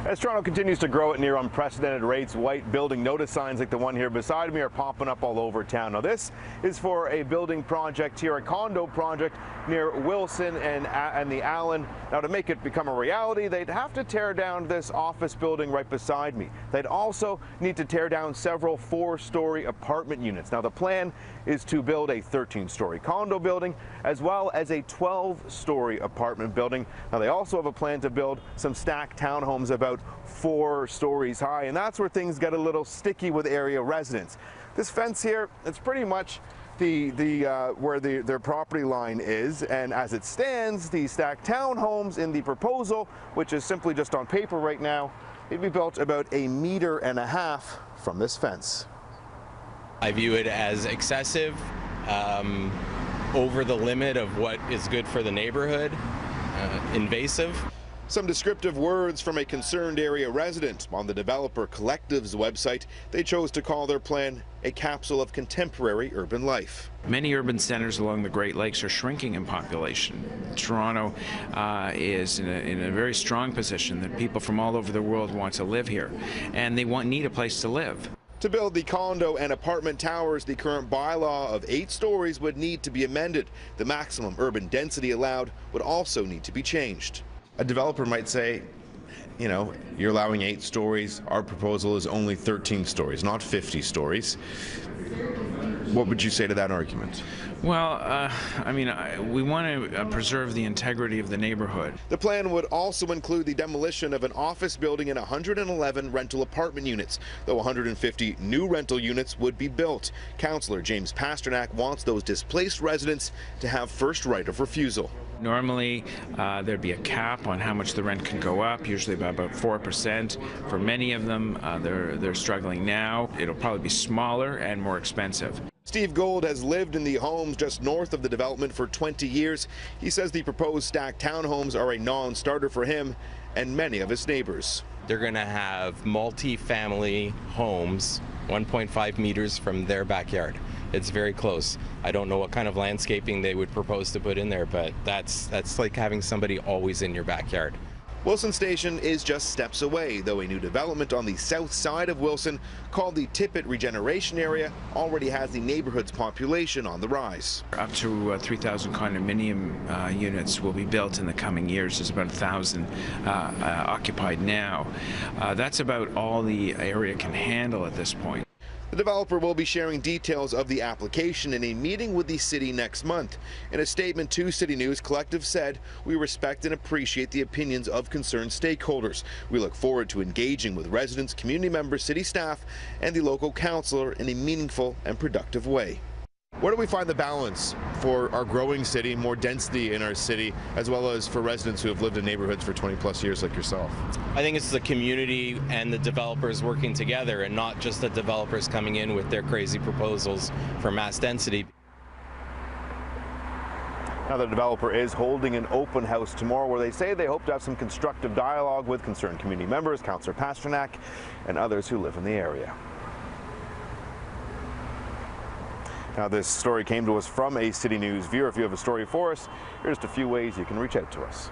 As Toronto continues to grow at near unprecedented rates, white building notice signs like the one here beside me are popping up all over town. Now this is for a building project here, a condo project near Wilson and the Allen. Now to make it become a reality, they'd have to tear down this office building right beside me. They'd also need to tear down several 4-story apartment units. Now the plan is to build a 13-story condo building as well as a 12-story apartment building. Now they also have a plan to build some stacked townhomes about 4 stories high, and that's where things get a little sticky with area residents. This fence here, it's pretty much where their property line is, and as it stands, the stacked townhomes in the proposal, which is simply just on paper right now, it'd be built about 1.5 meters from this fence. I view it as excessive, over the limit of what is good for the neighborhood, invasive. Some descriptive words from a concerned area resident. On the developer collective's website, they chose to call their plan a capsule of contemporary urban life. Many urban centers along the Great Lakes are shrinking in population. Toronto is in a very strong position that people from all over the world want to live here, and they need a place to live. To build the condo and apartment towers, the current bylaw of 8 stories would need to be amended. The maximum urban density allowed would also need to be changed. A developer might say, you know, you're allowing 8 stories. Our proposal is only 13 stories, not 50 stories. What would you say to that argument? Well, I mean, we want to preserve the integrity of the neighborhood. The plan would also include the demolition of an office building and 111 rental apartment units, though 150 new rental units would be built. Councillor James Pasternak wants those displaced residents to have first right of refusal. Normally, there'd be a cap on how much the rent can go up, usually by about 4%. For many of them, they're struggling now. It'll probably be smaller and more expensive. Steve Gold has lived in the homes just north of the development for 20 years. He says the proposed stacked townhomes are a non-starter for him and many of his neighbors. They're going to have multi-family homes 1.5 meters from their backyard. It's very close. I don't know what kind of landscaping they would propose to put in there, but that's like having somebody always in your backyard. Wilson Station is just steps away, though a new development on the south side of Wilson called the Tippett Regeneration Area already has the neighborhood's population on the rise. Up to 3,000 condominium units will be built in the coming years. There's about 1,000 occupied now. That's about all the area can handle at this point. The developer will be sharing details of the application in a meeting with the city next month. In a statement to City News, Collective said, "We respect and appreciate the opinions of concerned stakeholders. We look forward to engaging with residents, community members, city staff, and the local councillor in a meaningful and productive way." Where do we find the balance for our growing city, more density in our city, as well as for residents who have lived in neighborhoods for 20+ years like yourself? I think it's the community and the developers working together, and not just the developers coming in with their crazy proposals for mass density. Now the developer is holding an open house tomorrow where they say they hope to have some constructive dialogue with concerned community members, Councillor Pasternak, and others who live in the area. Now this story came to us from a City News viewer. If you have a story for us, here's just a few ways you can reach out to us.